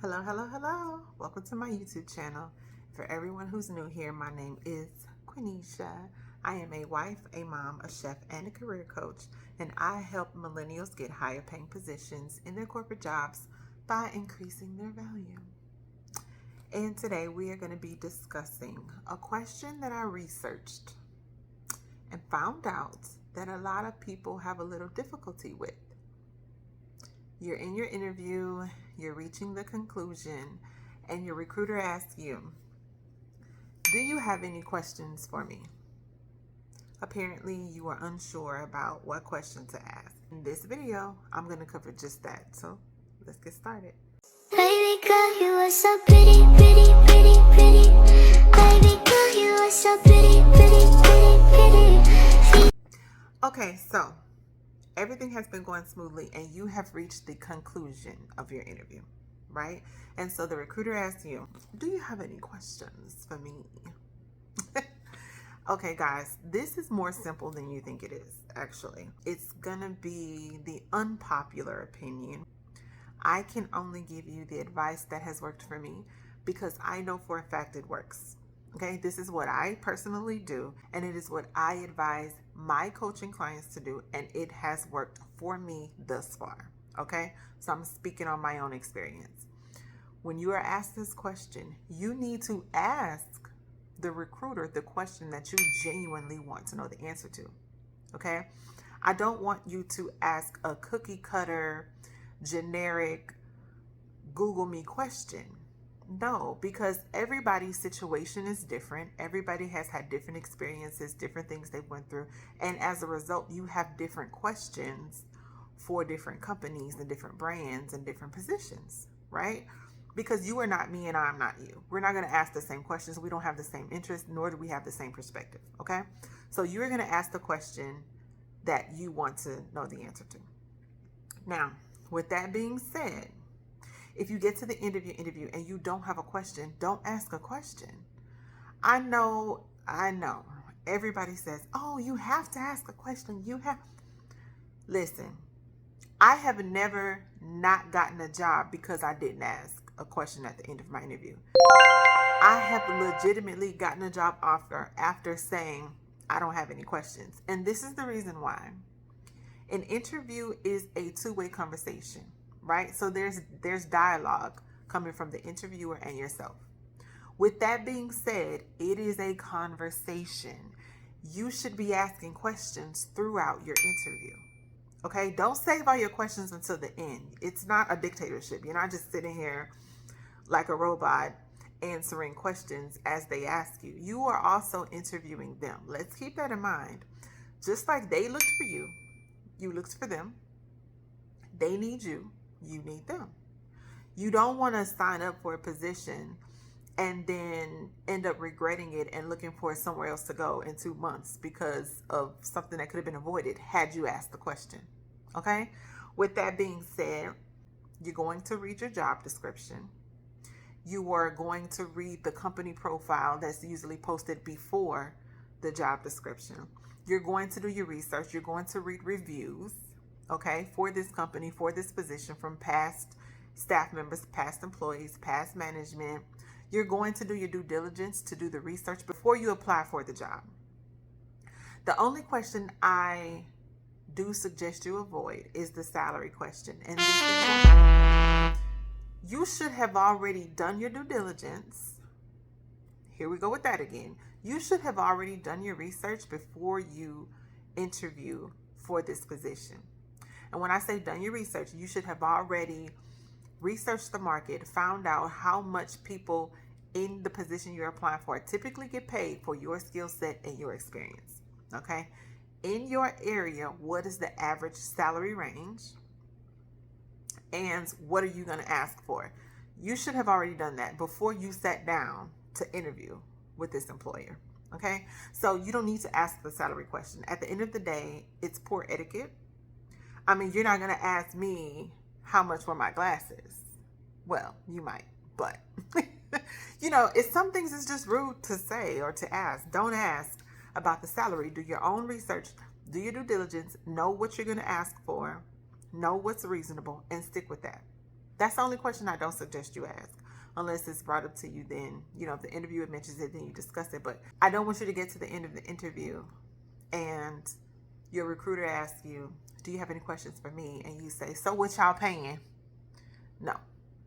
Hello, hello, hello. Welcome to my YouTube channel. For everyone who's new here, my name is Quenisha. I am a wife, a mom, a chef, and a career coach, and I help millennials get higher paying positions in their corporate jobs by increasing their value. And today we are going to be discussing a question that I researched and found out that a lot of people have a little difficulty with. You're in your interview, you're reaching the conclusion, and your recruiter asks you, do you have any questions for me? Apparently, you are unsure about what question to ask. In this video, I'm going to cover just that. So let's get started. Baby girl, you are so pretty, pretty, pretty, pretty. Baby girl, you are so pretty, pretty, pretty, pretty. Okay, so everything has been going smoothly and you have reached the conclusion of your interview, right? And so the recruiter asks you, do you have any questions for me? Okay, guys, this is more simple than you think it is, actually. It's gonna be the unpopular opinion. I can only give you the advice that has worked for me because I know for a fact it works. Okay, this is what I personally do, and it is what I advise my coaching clients to do, and it has worked for me thus far. Okay, so I'm speaking on my own experience. When you are asked this question, you need to ask the recruiter the question that you genuinely want to know the answer to. Okay, I don't want you to ask a cookie cutter, generic, Google me question. No, because everybody's situation is different. Everybody has had different experiences, different things they went through. And as a result, you have different questions for different companies and different brands and different positions, right? Because you are not me and I'm not you. We're not going to ask the same questions. We don't have the same interest, nor do we have the same perspective, okay? So you're going to ask the question that you want to know the answer to. Now, with that being said, if you get to the interview and you don't have a question, don't ask a question. I know. Everybody says, oh, you have to ask a question. Listen, I have never not gotten a job because I didn't ask a question at the end of my interview. I have legitimately gotten a job offer after saying, I don't have any questions. And this is the reason why. An interview is a two-way conversation, right? So there's dialogue coming from the interviewer and yourself. With that being said, it is a conversation. You should be asking questions throughout your interview. Okay? Don't save all your questions until the end. It's not a dictatorship. You're not just sitting here like a robot answering questions as they ask you. You are also interviewing them. Let's keep that in mind. Just like they looked for you, you looked for them. They need you. You need them. You don't want to sign up for a position and then end up regretting it and looking for somewhere else to go in 2 months because of something that could have been avoided had you asked the question. Okay? With that being said, you're going to read your job description. You are going to read the company profile that's usually posted before the job description. You're going to do your research. You're going to read reviews, okay, for this company, for this position from past staff members, past employees, past management. You're going to do your due diligence to do the research before you apply for the job. The only question I do suggest you avoid is the salary question. And this is why. You should have already done your due diligence. Here we go with that again. You should have already done your research before you interview for this position. And when I say done your research, you should have already researched the market, found out how much people in the position you're applying for typically get paid for your skill set and your experience. Okay? In your area, what is the average salary range? And what are you going to ask for? You should have already done that before you sat down to interview with this employer. Okay? So you don't need to ask the salary question. At the end of the day, it's poor etiquette. I mean, you're not going to ask me how much were my glasses. Well, you might, but it's some things it's just rude to say or to ask. Don't ask about the salary. Do your own research. Do your due diligence. Know what you're going to ask for. Know what's reasonable and stick with that. That's the only question I don't suggest you ask. Unless it's brought up to you, then, if the interviewer mentions it, then you discuss it. But I don't want you to get to the end of the interview and your recruiter asks you, do you have any questions for me? And you say, so what y'all paying? No,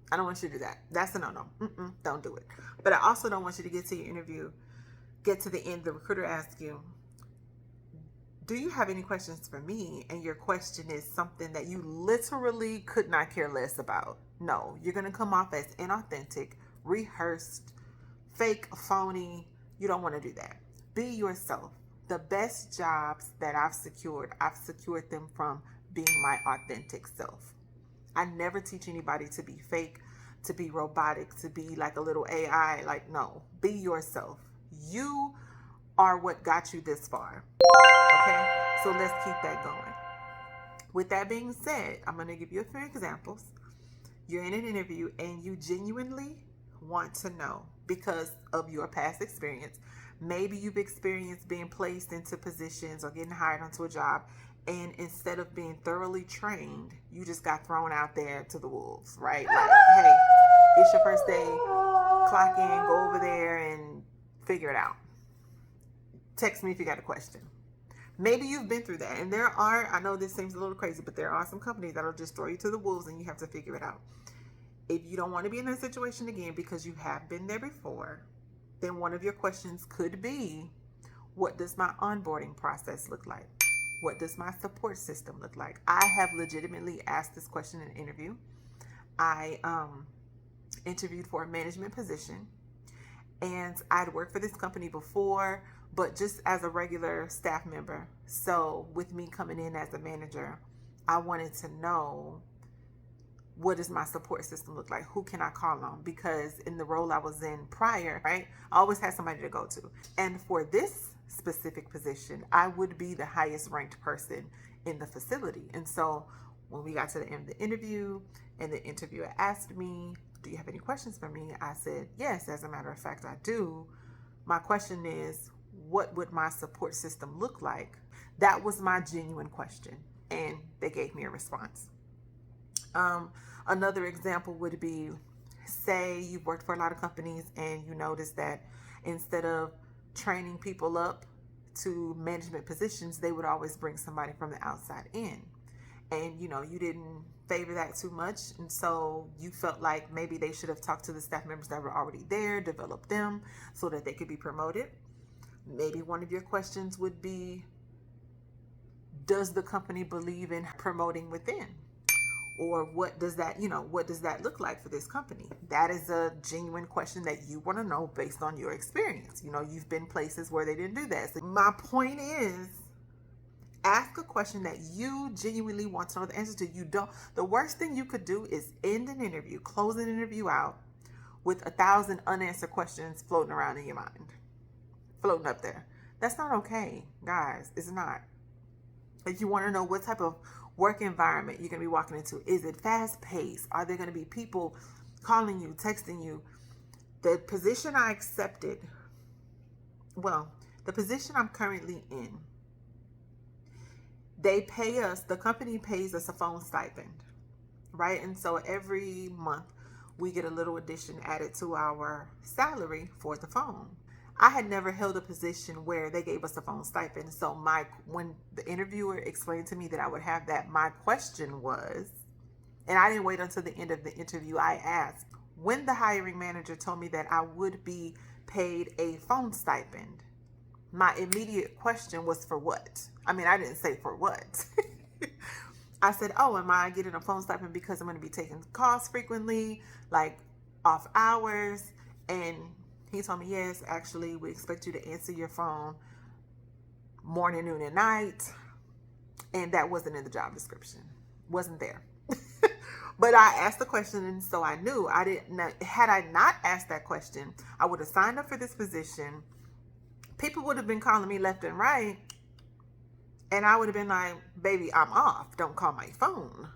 I don't want you to do that. That's a no-no. Don't do it. But I also don't want you to get to your interview, get to the end, the recruiter asks you, do you have any questions for me? And your question is something that you literally could not care less about. No, you're going to come off as inauthentic, rehearsed, fake, phony. You don't want to do that. Be yourself. The best jobs that I've secured them from being my authentic self. I never teach anybody to be fake, to be robotic, to be like a little AI. Like, no, be yourself. You are what got you this far. Okay, so let's keep that going. With that being said, I'm going to give you a few examples. You're in an interview and you genuinely want to know because of your past experience. Maybe you've experienced being placed into positions or getting hired onto a job, and instead of being thoroughly trained, you just got thrown out there to the wolves, right? Like, hey, it's your first day, clock in, go over there and figure it out. Text me if you got a question. Maybe you've been through that. And I know this seems a little crazy, but there are some companies that'll just throw you to the wolves and you have to figure it out. If you don't want to be in that situation again because you have been there before, then one of your questions could be, what does my onboarding process look like? What does my support system look like? I have legitimately asked this question in an interview. I interviewed for a management position, and I'd worked for this company before, but just as a regular staff member. So with me coming in as a manager, I wanted to know, what does my support system look like? Who can I call on? Because in the role I was in prior, right, I always had somebody to go to. And for this specific position, I would be the highest ranked person in the facility. And so when we got to the end of the interview and the interviewer asked me, do you have any questions for me? I said, yes, as a matter of fact, I do. My question is, what would my support system look like? That was my genuine question. And they gave me a response. Another example would be, say you've worked for a lot of companies and you notice that instead of training people up to management positions, they would always bring somebody from the outside in. And, you didn't favor that too much. And so you felt like maybe they should have talked to the staff members that were already there, developed them so that they could be promoted. Maybe one of your questions would be, does the company believe in promoting within? Or what does that look like for this company? That is a genuine question that you want to know based on your experience. You've been places where they didn't do that. So my point is, ask a question that you genuinely want to know the answer to. The worst thing you could do is end an interview, close an interview out with 1,000 unanswered questions floating around in your mind, floating up there. That's not okay, guys. It's not. If you want to know what type of work environment you're going to be walking into, is it fast paced? Are there going to be people calling you, texting you? The position I accepted, the position I'm currently in, the company pays us a phone stipend, right? And so every month we get a little addition added to our salary for the phone. I had never held a position where they gave us a phone stipend. So when the interviewer explained to me that I would have that, my question was, and I didn't wait until the end of the interview, I asked, when the hiring manager told me that I would be paid a phone stipend, my immediate question was, for what? I mean, I didn't say for what. I said, am I getting a phone stipend because I'm going to be taking calls frequently, like off hours? And he told me, yes, actually, we expect you to answer your phone morning, noon, and night. And that wasn't in the job description. Wasn't there. But I asked the question, and so I knew. Had I not asked that question, I would have signed up for this position. People would have been calling me left and right. And I would have been like, baby, I'm off. Don't call my phone.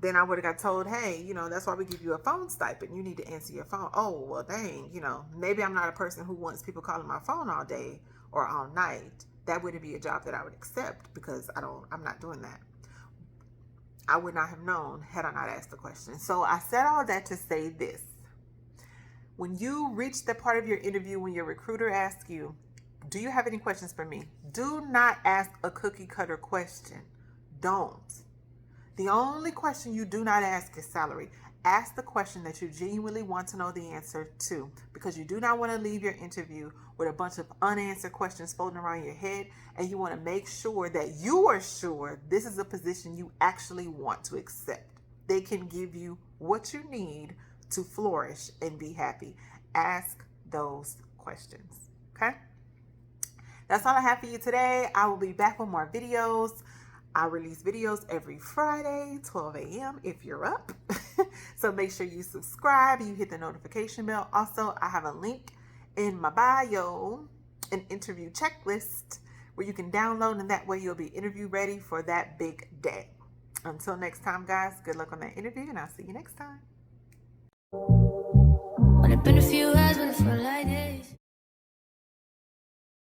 Then I would have got told, hey, that's why we give you a phone stipend. You need to answer your phone. Oh, well, dang, maybe I'm not a person who wants people calling my phone all day or all night. That wouldn't be a job that I would accept because I'm not doing that. I would not have known had I not asked the question. So I said all that to say this. When you reach the part of your interview when your recruiter asks you, do you have any questions for me? Do not ask a cookie cutter question. Don't. The only question you do not ask is salary. Ask the question that you genuinely want to know the answer to, because you do not want to leave your interview with a bunch of unanswered questions floating around your head, and you want to make sure that you are sure this is a position you actually want to accept. They can give you what you need to flourish and be happy. Ask those questions, okay? That's all I have for you today. I will be back with more videos. I release videos every Friday, 12 a.m. if you're up. So make sure you subscribe, you hit the notification bell. Also, I have a link in my bio, an interview checklist where you can download, and that way you'll be interview ready for that big day. Until next time, guys, good luck on that interview, and I'll see you next time.